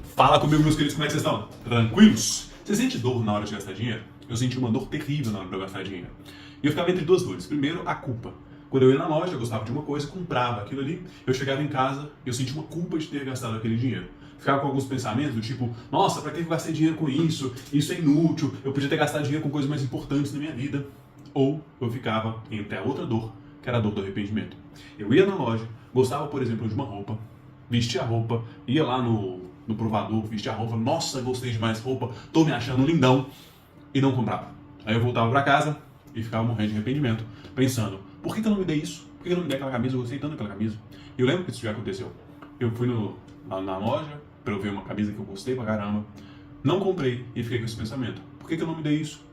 Fala comigo, meus queridos, como é que vocês estão? Tranquilos? Você sente dor na hora de gastar dinheiro? Eu senti uma dor terrível na hora de eu gastar dinheiro. E eu ficava entre duas dores. Primeiro, a culpa. Quando eu ia na loja, eu gostava de uma coisa, comprava aquilo ali, eu chegava em casa, eu sentia uma culpa de ter gastado aquele dinheiro. Ficava com alguns pensamentos do tipo, nossa, pra que eu gastei dinheiro com isso? Isso é inútil, eu podia ter gastado dinheiro com coisas mais importantes na minha vida. Ou eu ficava entre a outra dor, que era a dor do arrependimento. Eu ia na loja, gostava, por exemplo, de uma roupa, vestia a roupa, ia lá no provador, vestia a roupa, nossa, gostei demais dessa roupa, tô me achando lindão, e não comprava. Aí eu voltava pra casa e ficava morrendo de arrependimento, pensando, por que eu não me dei isso? Por que eu não me dei aquela camisa? Eu gostei tanto daquela camisa. E eu lembro que isso já aconteceu. Eu fui na loja pra eu ver uma camisa que eu gostei pra caramba, não comprei e fiquei com esse pensamento. Por que eu não me dei isso?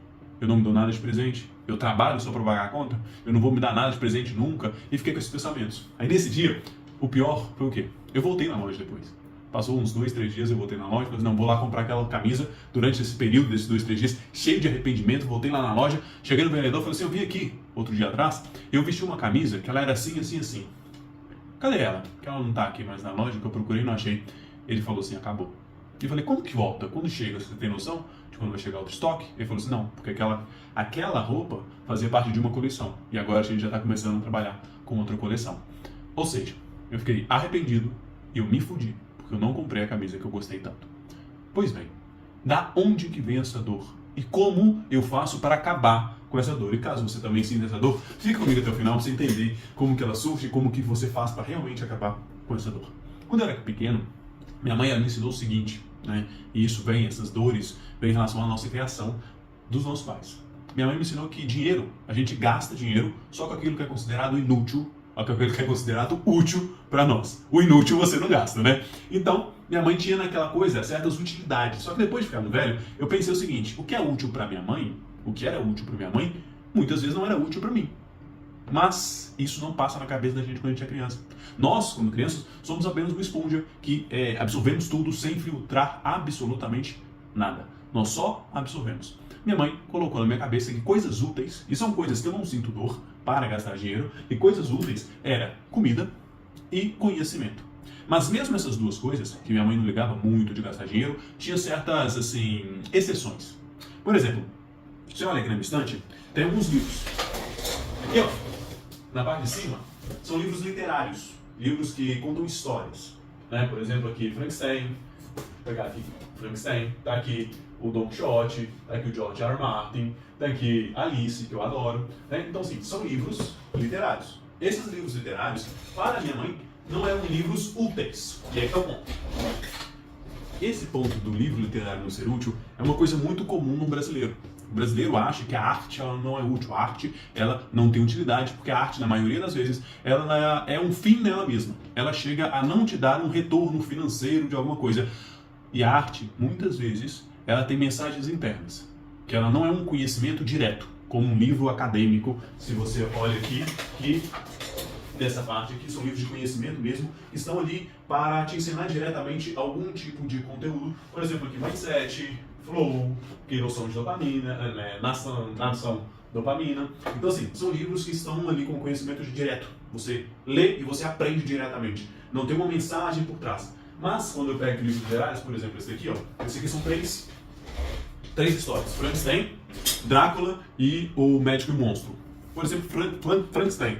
Eu não me dou nada de presente, eu trabalho só pra pagar a conta, eu não vou me dar nada de presente nunca, e fiquei com esses pensamentos. Aí nesse dia, o pior foi o quê? Eu voltei na loja depois. Passou uns 2, 3 dias, eu voltei na loja, falei, não, vou lá comprar aquela camisa durante esse período, desses 2, 3 dias, cheio de arrependimento, voltei lá na loja, cheguei no vendedor, falei assim, eu vim aqui, outro dia atrás, eu vesti uma camisa que ela era assim, assim, assim. Cadê ela? Que ela não tá aqui mais na loja, que eu procurei e não achei. Ele falou assim, acabou. E eu falei, quando que volta? Quando chega? Você tem noção de quando vai chegar outro estoque? Ele falou assim, não, porque aquela roupa fazia parte de uma coleção. E agora a gente já está começando a trabalhar com outra coleção. Ou seja, eu fiquei arrependido e eu me fudi, porque eu não comprei a camisa que eu gostei tanto. Pois bem, da onde que vem essa dor? E como eu faço para acabar com essa dor? E caso você também sinta essa dor, fica comigo até o final para você entender como que ela surge e como que você faz para realmente acabar com essa dor. Quando eu era pequeno, minha mãe me ensinou o seguinte, né? E isso vem, essas dores, vem em relação à nossa criação dos nossos pais. Minha mãe me ensinou que dinheiro, a gente gasta dinheiro só com aquilo que é considerado inútil, ou com aquilo que é considerado útil para nós. O inútil você não gasta, né? Então, minha mãe tinha naquela coisa certas utilidades. Só que depois de ficando velho, eu pensei o seguinte, o que é útil para minha mãe, o que era útil para minha mãe, muitas vezes não era útil para mim. Mas isso não passa na cabeça da gente quando a gente é criança. Nós, quando crianças, somos apenas uma esponja que absorvemos tudo sem filtrar absolutamente nada. Nós só absorvemos. Minha mãe colocou na minha cabeça que coisas úteis, e são coisas que eu não sinto dor para gastar dinheiro, e coisas úteis era comida e conhecimento. Mas mesmo essas duas coisas, que minha mãe não ligava muito de gastar dinheiro, tinha certas, assim, exceções. Por exemplo, você olha aqui na minha estante, tem alguns livros. Aqui, ó, na parte de cima, são livros literários, livros que contam histórias, né? Por exemplo, aqui Frankenstein, vou pegar aqui Frankenstein, tá aqui o Don Quixote, tá aqui o George R. R. Martin, tá aqui Alice, que eu adoro, né? Então, sim, são livros literários. Esses livros literários, para minha mãe, não eram livros úteis. E aí que é o ponto. Esse ponto do livro literário não ser útil é uma coisa muito comum no brasileiro. O brasileiro acha que a arte ela não é útil, a arte ela não tem utilidade, porque a arte, na maioria das vezes, ela é um fim nela mesma. Ela chega a não te dar um retorno financeiro de alguma coisa. E a arte, muitas vezes, ela tem mensagens internas, que ela não é um conhecimento direto, como um livro acadêmico. Se você olha aqui, que dessa parte aqui são livros de conhecimento mesmo, que estão ali para te ensinar diretamente algum tipo de conteúdo. Por exemplo, aqui Mindset, Flow, que noção de dopamina, nação dopamina. Então, assim, são livros que estão ali com conhecimento direto. Você lê e você aprende diretamente. Não tem uma mensagem por trás. Mas, quando eu pego livros literários, por exemplo, esse aqui, ó, esse aqui são três histórias. Frankenstein, Drácula e o Médico e o Monstro. Por exemplo, Frankenstein.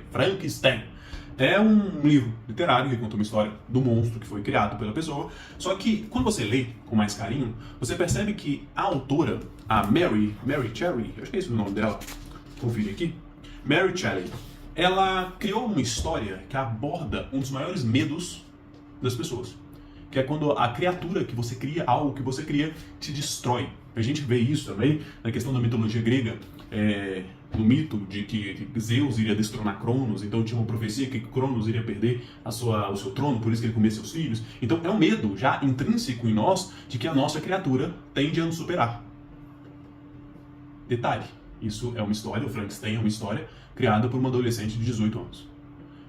É um livro literário que conta uma história do monstro que foi criado pela pessoa. Só que, quando você lê com mais carinho, você percebe que a autora, a Mary Shelley, eu esqueci o nome dela, confira aqui, Mary Shelley, ela criou uma história que aborda um dos maiores medos das pessoas. Que é quando a criatura que você cria, algo que você cria, te destrói. A gente vê isso também na questão da mitologia grega, no mito de que Zeus iria destronar Cronos, então tinha uma profecia que Cronos iria perder o seu trono, por isso que ele comia seus filhos. Então é um medo já intrínseco em nós de que a nossa criatura tende a nos superar. Detalhe, isso é uma história, o Frankenstein é uma história criada por uma adolescente de 18 anos.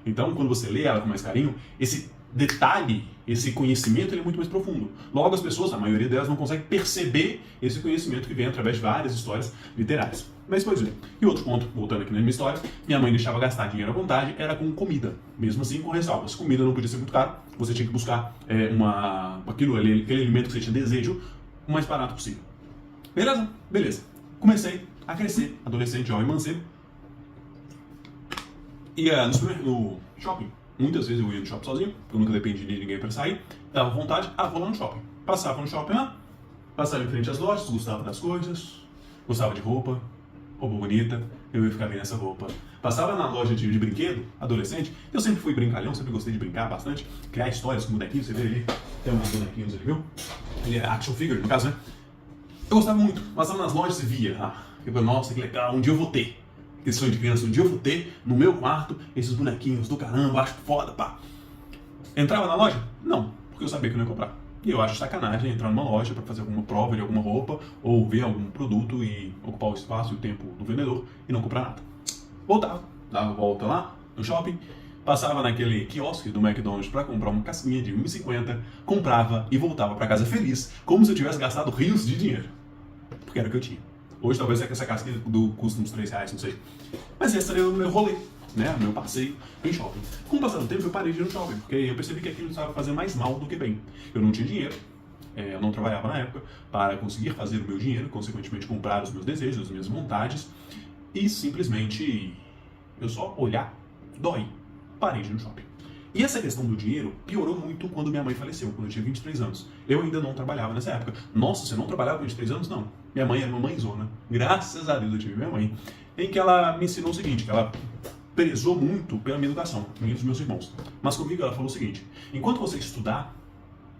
Então, quando você lê ela com mais carinho, esse detalhe, esse conhecimento, ele é muito mais profundo. Logo, as pessoas, a maioria delas, não consegue perceber esse conhecimento que vem através de várias histórias literárias. Mas, pois é. E outro ponto, voltando aqui na minha história, minha mãe deixava gastar dinheiro à vontade, era com comida. Mesmo assim, com ressalvas. Comida não podia ser muito caro, você tinha que buscar aquele alimento que você tinha desejo, o mais barato possível. Beleza? Beleza. Comecei a crescer, adolescente, jovem, mancebo. Ia no shopping. Muitas vezes eu ia no shopping sozinho, porque eu nunca dependi de ninguém para sair. Dava vontade, vou lá no shopping. Passava no shopping lá, passava em frente às lojas, gostava das coisas, gostava de roupa bonita, eu ia ficar bem nessa roupa. Passava na loja de brinquedo, adolescente, eu sempre fui brincalhão, sempre gostei de brincar bastante, criar histórias com bonequinhos, você vê ali, tem uns bonequinhos ali, viu? Ele é action figure, no caso, né? Eu gostava muito, passava nas lojas e via, nossa, que legal, um dia eu vou ter. Esse sonho de criança, um dia eu vou ter no meu quarto esses bonequinhos do caramba, acho foda, pá. Entrava na loja? Não, porque eu sabia que eu não ia comprar. E eu acho sacanagem entrar numa loja para fazer alguma prova de alguma roupa ou ver algum produto e ocupar o espaço e o tempo do vendedor e não comprar nada. Voltava, dava volta lá no shopping, passava naquele quiosque do McDonald's para comprar uma casquinha de R$1,50, comprava e voltava para casa feliz, como se eu tivesse gastado rios de dinheiro. Porque era o que eu tinha. Hoje talvez essa casquinha custa uns R$3, não sei. Mas esse era o meu rolê, né? Meu passeio em shopping. Com o passar do tempo eu parei de ir no shopping, porque eu percebi que aquilo estava fazendo mais mal do que bem. Eu não tinha dinheiro, eu não trabalhava na época para conseguir fazer o meu dinheiro, consequentemente comprar os meus desejos, as minhas vontades, e simplesmente eu só olhar, dói. Parei de ir no shopping. E essa questão do dinheiro piorou muito quando minha mãe faleceu, quando eu tinha 23 anos. Eu ainda não trabalhava nessa época. Nossa, você não trabalhava com 23 anos? Não. Minha mãe era uma mãezona. Graças a Deus eu tive minha mãe. Em que ela me ensinou o seguinte, que ela prezou muito pela minha educação, minha e dos meus irmãos. Mas comigo ela falou o seguinte, enquanto você estudar,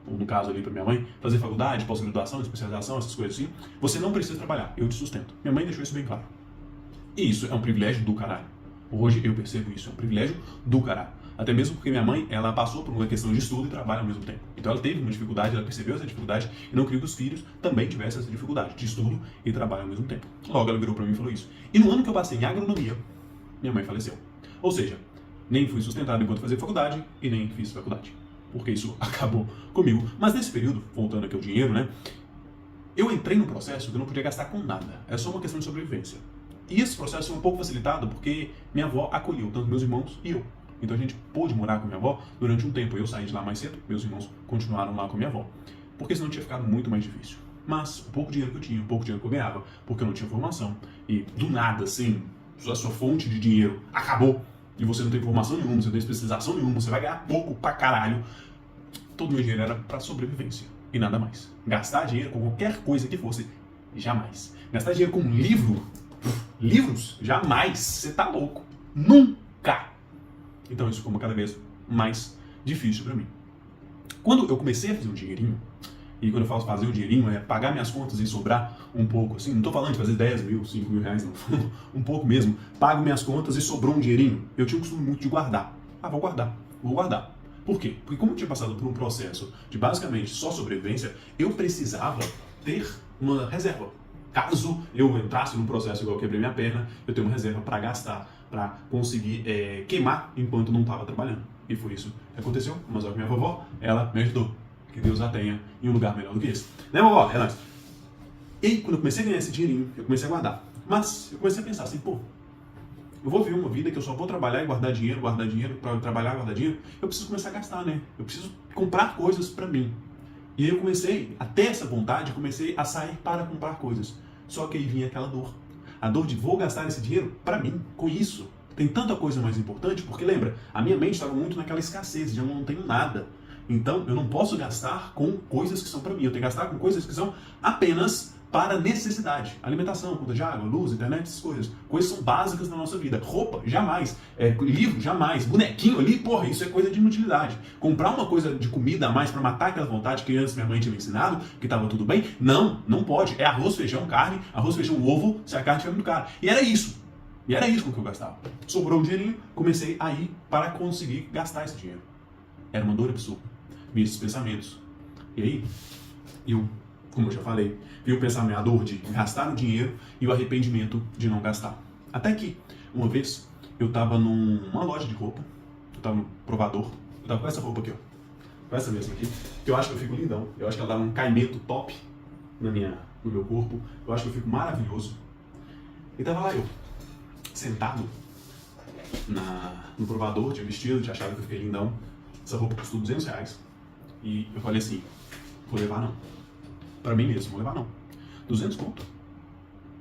ou no caso ali para minha mãe, fazer faculdade, pós-graduação, especialização, essas coisas assim, você não precisa trabalhar, eu te sustento. Minha mãe deixou isso bem claro. E isso é um privilégio do caralho. Hoje eu percebo isso, é um privilégio do caralho. Até mesmo porque minha mãe, ela passou por uma questão de estudo e trabalho ao mesmo tempo. Então ela teve uma dificuldade, ela percebeu essa dificuldade e não queria que os filhos também tivessem essa dificuldade de estudo e trabalho ao mesmo tempo. Logo ela virou para mim e falou isso. E no ano que eu passei em agronomia, minha mãe faleceu. Ou seja, nem fui sustentado enquanto fazia faculdade e nem fiz faculdade. Porque isso acabou comigo. Mas nesse período, voltando aqui ao dinheiro, né? Eu entrei num processo que eu não podia gastar com nada. É só uma questão de sobrevivência. E esse processo foi um pouco facilitado porque minha avó acolheu tanto meus irmãos e eu. Então a gente pôde morar com minha avó durante um tempo. Eu saí de lá mais cedo, meus irmãos continuaram lá com minha avó. Porque senão tinha ficado muito mais difícil. Mas o pouco dinheiro que eu tinha, o pouco dinheiro que eu ganhava, porque eu não tinha formação, e do nada, assim, a sua fonte de dinheiro acabou, e você não tem formação nenhuma, você não tem especialização nenhuma, você vai ganhar pouco pra caralho. Todo o meu dinheiro era pra sobrevivência, e nada mais. Gastar dinheiro com qualquer coisa que fosse, jamais. Gastar dinheiro com livros, jamais. Você tá louco. Nunca. Então isso ficou cada vez mais difícil pra mim. Quando eu comecei a fazer um dinheirinho, e quando eu falo fazer um dinheirinho, é pagar minhas contas e sobrar um pouco, assim, não tô falando de fazer 10 mil, 5 mil reais, não, um pouco mesmo, pago minhas contas e sobrou um dinheirinho, eu tinha o costume muito de guardar. Vou guardar. Por quê? Porque como eu tinha passado por um processo de basicamente só sobrevivência, eu precisava ter uma reserva. Caso eu entrasse num processo igual eu quebrei minha perna, eu tenho uma reserva para gastar, para conseguir queimar enquanto não estava trabalhando. E foi isso que aconteceu, mas a minha vovó, ela me ajudou. Que Deus a tenha em um lugar melhor do que esse. Né, vovó? É nóis. E aí, quando eu comecei a ganhar esse dinheirinho, eu comecei a guardar. Mas eu comecei a pensar assim, pô, eu vou viver uma vida que eu só vou trabalhar e guardar dinheiro, para trabalhar e guardar dinheiro. Eu preciso começar a gastar, né? Eu preciso comprar coisas para mim. E aí eu comecei a ter essa vontade, comecei a sair para comprar coisas. Só que aí vinha aquela dor. A dor de vou gastar esse dinheiro para mim, com isso. Tem tanta coisa mais importante, porque lembra, a minha mente estava muito naquela escassez, de eu não tenho nada. Então eu não posso gastar com coisas que são para mim, eu tenho que gastar com coisas que são apenas para necessidade. Alimentação, conta de água, luz, internet, essas coisas. Coisas são básicas na nossa vida. Roupa, jamais. Livro, jamais. Bonequinho ali, porra, isso é coisa de inutilidade. Comprar uma coisa de comida a mais para matar aquela vontade que antes minha mãe tinha me ensinado, que estava tudo bem, não pode. É arroz, feijão, carne, arroz, feijão, ovo, se a carne estiver muito cara. E era isso. E era isso com que eu gastava. Sobrou um dinheirinho, comecei a ir para conseguir gastar esse dinheiro. Era uma dor absurda. Meus pensamentos. E aí, eu, como eu já falei, vi o pensamento, a dor de gastar o dinheiro e o arrependimento de não gastar. Até que, uma vez, eu estava numa loja de roupa, eu estava no provador, eu estava com essa roupa aqui, ó. com essa mesma aqui, que eu acho que eu fico lindão. Eu acho que ela dá um caimento top no meu corpo. Eu acho que eu fico maravilhoso. E tava lá eu, sentado no provador de vestido, de achava que eu fiquei lindão. Essa roupa custou R$200. E eu falei assim, vou levar não. Pra mim mesmo, vou levar não. 200 conto.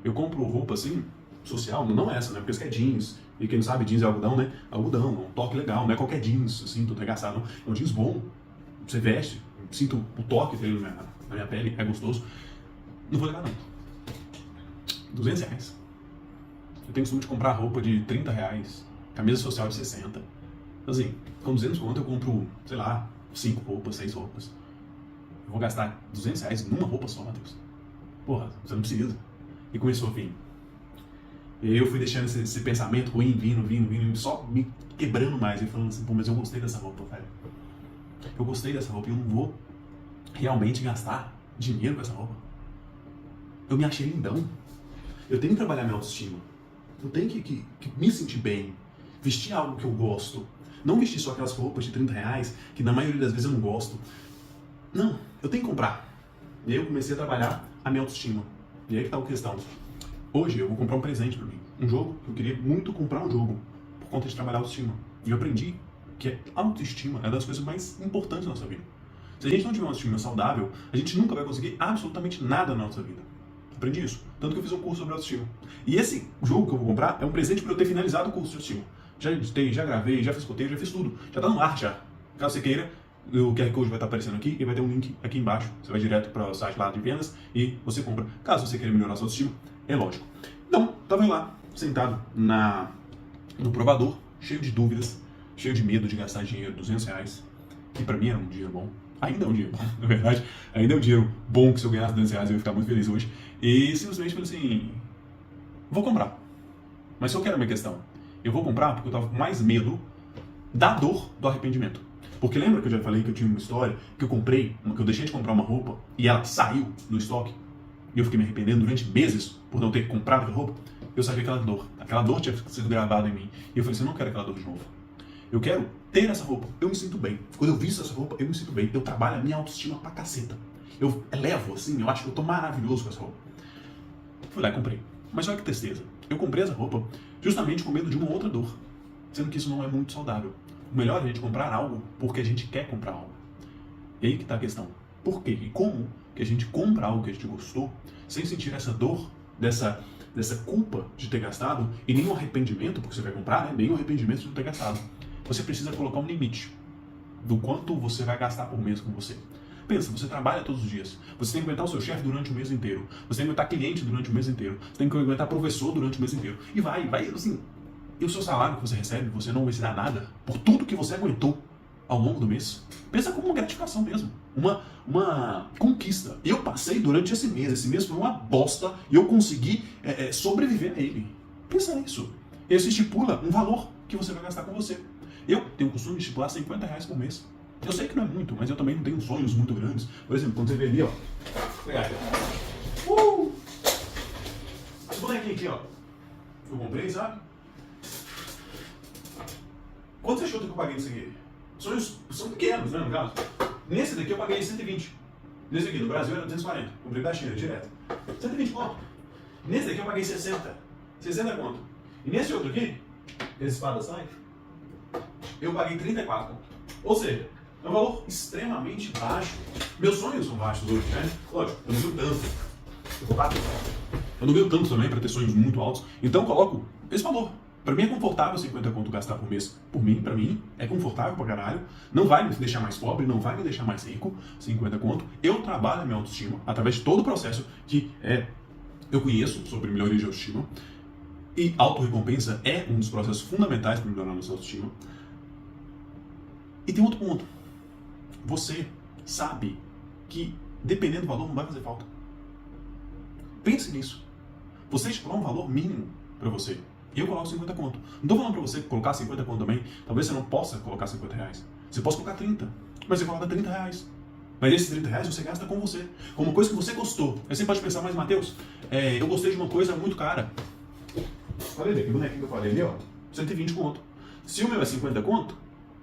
Eu compro roupa assim, social, não é essa, né? Porque isso aqui é jeans. E quem não sabe, jeans é algodão, né? Algodão, é um toque legal, não é qualquer jeans, assim, tudo arregaçado, não. É um jeans bom, você veste, sinto o toque dele na minha pele, é gostoso. Não vou levar não. R$200. Eu tenho costume de comprar roupa de R$30, camisa social de 60. Assim, com 200 conto eu compro, sei lá, 5 roupas, 6 roupas. Eu vou gastar R$200 numa roupa só, Matheus. Porra, você não precisa. E começou a vir. E eu fui deixando esse pensamento ruim, vindo, só me quebrando mais. E falando assim, pô, mas eu gostei dessa roupa, velho. Eu gostei dessa roupa e eu não vou realmente gastar dinheiro com essa roupa. Eu me achei lindão. Eu tenho que trabalhar minha autoestima. Eu tenho que me sentir bem. Vestir algo que eu gosto. Não vestir só aquelas roupas de R$30, que na maioria das vezes eu não gosto. Não, eu tenho que comprar. E aí eu comecei a trabalhar a minha autoestima. E aí que tá a questão. Hoje eu vou comprar um presente pra mim. Um jogo, eu queria muito comprar um jogo. Por conta de trabalhar a autoestima. E eu aprendi que a autoestima é uma das coisas mais importantes da nossa vida. Se a gente não tiver uma autoestima saudável, a gente nunca vai conseguir absolutamente nada na nossa vida. Aprendi isso. Tanto que eu fiz um curso sobre autoestima. E esse jogo que eu vou comprar é um presente para eu ter finalizado o curso de autoestima. Já editei, já gravei, já fiz roteiro, já fiz tudo. Já tá no ar já. Caso você queira, o QR Code vai estar aparecendo aqui e vai ter um link aqui embaixo. Você vai direto para o site lá de vendas e você compra. Caso você queira melhorar a sua autoestima, é lógico. Então, tava lá, sentado no provador, cheio de dúvidas, cheio de medo de gastar dinheiro, R$200, que pra mim era um dinheiro bom. Ainda é um dinheiro bom, na verdade. Ainda é um dinheiro bom que se eu ganhasse R$200 eu ia ficar muito feliz hoje. E simplesmente falei assim, vou comprar. Mas só que era a minha questão. Eu vou comprar porque eu tava com mais medo da dor do arrependimento. Porque lembra que eu já falei que eu tinha uma história que eu comprei, que eu deixei de comprar uma roupa e ela saiu do estoque? E eu fiquei me arrependendo durante meses por não ter comprado aquela roupa. Eu sabia aquela dor. Aquela dor tinha sido gravada em mim. E eu falei assim, eu não quero aquela dor de novo. Eu quero ter essa roupa. Eu me sinto bem. Quando eu visto essa roupa, eu me sinto bem. Eu trabalho a minha autoestima pra caceta. Eu elevo, assim, eu acho que eu tô maravilhoso com essa roupa. Fui lá e comprei. Mas olha que tristeza. Eu comprei essa roupa justamente com medo de uma outra dor. Sendo que isso não é muito saudável. O melhor é a gente comprar algo porque a gente quer comprar algo. E aí que tá a questão. Por quê? E como que a gente compra algo que a gente gostou sem sentir essa dor, dessa culpa de ter gastado e nem o arrependimento, porque você vai comprar, né? Nem o arrependimento de não ter gastado. Você precisa colocar um limite do quanto você vai gastar por mês com você. Pensa, você trabalha todos os dias. Você tem que aguentar o seu chefe durante o mês inteiro. Você tem que aguentar cliente durante o mês inteiro. Você tem que aguentar professor durante o mês inteiro. E vai, assim. E o seu salário que você recebe, você não vai se dar nada por tudo que você aguentou ao longo do mês. Pensa como uma gratificação mesmo. Uma conquista. Eu passei durante esse mês foi uma bosta e eu consegui sobreviver a ele. Pensa nisso. E aí você estipula um valor que você vai gastar com você. Eu tenho o costume de estipular R$50 por mês. Eu sei que não é muito, mas eu também não tenho sonhos muito grandes. Por exemplo, quando você vê ali, ó. Vou pegar aqui. Esse bonequinho aqui, ó. Eu comprei, sabe? Quanto você chuta que eu paguei nisso aqui? Sonhos são pequenos, né, no caso? Nesse daqui eu paguei 120. Nesse aqui, no Brasil era 240. Comprei da China, direto. 120 conto. Nesse daqui eu paguei 60. 60 conto. E nesse outro aqui, esse espada sai, eu paguei 34 conto. Ou seja, é um valor extremamente baixo. Meus sonhos são baixos hoje, né? Lógico, eu não ganho tanto. Eu não ganho tanto também para ter sonhos muito altos. Então eu coloco esse valor. Pra mim é confortável 50 conto gastar por mês. Pra mim, é confortável pra caralho. Não vai me deixar mais pobre, não vai me deixar mais rico. 50 conto. Eu trabalho a minha autoestima através de todo o processo que eu conheço sobre melhoria de autoestima. E autorrecompensa é um dos processos fundamentais para melhorar a nossa autoestima. E tem outro ponto. Você sabe que, dependendo do valor, não vai fazer falta. Pense nisso. Você estipular um valor mínimo para você. E eu coloco 50 conto. Não estou falando para você colocar 50 conto também. Talvez você não possa colocar 50 reais. Você possa colocar 30. Mas você coloca 30 reais. Mas esses 30 reais você gasta com você. Com uma coisa que você gostou. Aí você pode pensar, mas Matheus, eu gostei de uma coisa muito cara. Olha ali, que bonequinho que eu falei ali, ó. 120 conto. Se o meu é 50 conto,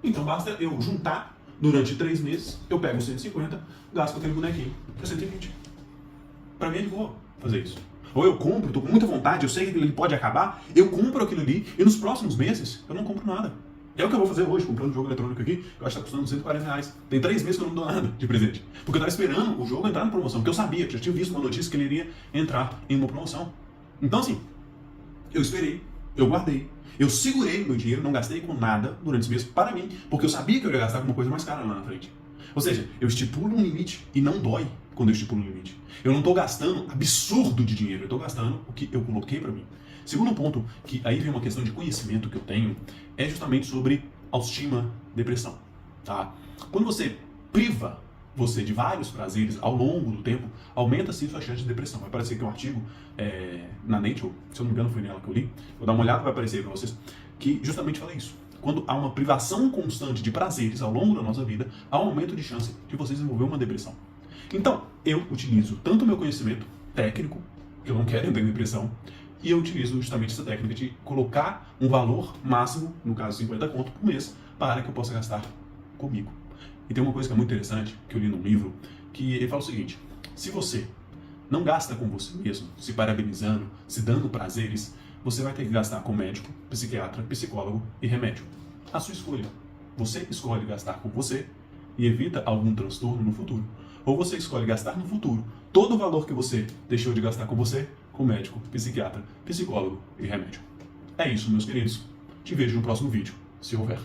então basta eu juntar Durante 3 meses, eu pego 150, gasto com aquele bonequinho, que é 120. Pra mim é de boa fazer isso. Ou eu compro, tô com muita vontade, eu sei que aquilo ali pode acabar, eu compro aquilo ali e nos próximos meses eu não compro nada. É o que eu vou fazer hoje, comprando um jogo eletrônico aqui, eu acho que tá custando R$140. Tem 3 meses que eu não dou nada de presente. Porque eu tava esperando o jogo entrar na promoção, porque eu sabia, que já tinha visto uma notícia que ele iria entrar em uma promoção. Então assim, eu esperei, eu guardei, eu segurei meu dinheiro, não gastei com nada durante esse mês para mim, porque eu sabia que eu ia gastar com uma coisa mais cara lá na frente. Ou seja, eu estipulo um limite e não dói quando eu estipulo um limite. Eu não estou gastando absurdo de dinheiro, eu estou gastando o que eu coloquei para mim. Segundo ponto, que aí vem uma questão de conhecimento que eu tenho, é justamente sobre autoestima, depressão. Tá? Quando você priva você de vários prazeres ao longo do tempo, aumenta-se sua chance de depressão. Vai aparecer aqui um artigo na Nature, se eu não me engano foi nela que eu li, vou dar uma olhada, vai aparecer aí para vocês, que justamente fala isso. Quando há uma privação constante de prazeres ao longo da nossa vida, há um aumento de chance de você desenvolver uma depressão. Então, eu utilizo tanto o meu conhecimento técnico, que eu não quero entrar em depressão, e eu utilizo justamente essa técnica de colocar um valor máximo, no caso 50 conto por mês, para que eu possa gastar comigo. E tem uma coisa que é muito interessante, que eu li num livro, que ele fala o seguinte: se você não gasta com você mesmo, se parabenizando, se dando prazeres, você vai ter que gastar com médico, psiquiatra, psicólogo e remédio. A sua escolha. Você escolhe gastar com você e evita algum transtorno no futuro. Ou você escolhe gastar no futuro todo o valor que você deixou de gastar com você, com médico, psiquiatra, psicólogo e remédio. É isso, meus queridos. Te vejo no próximo vídeo, se houver.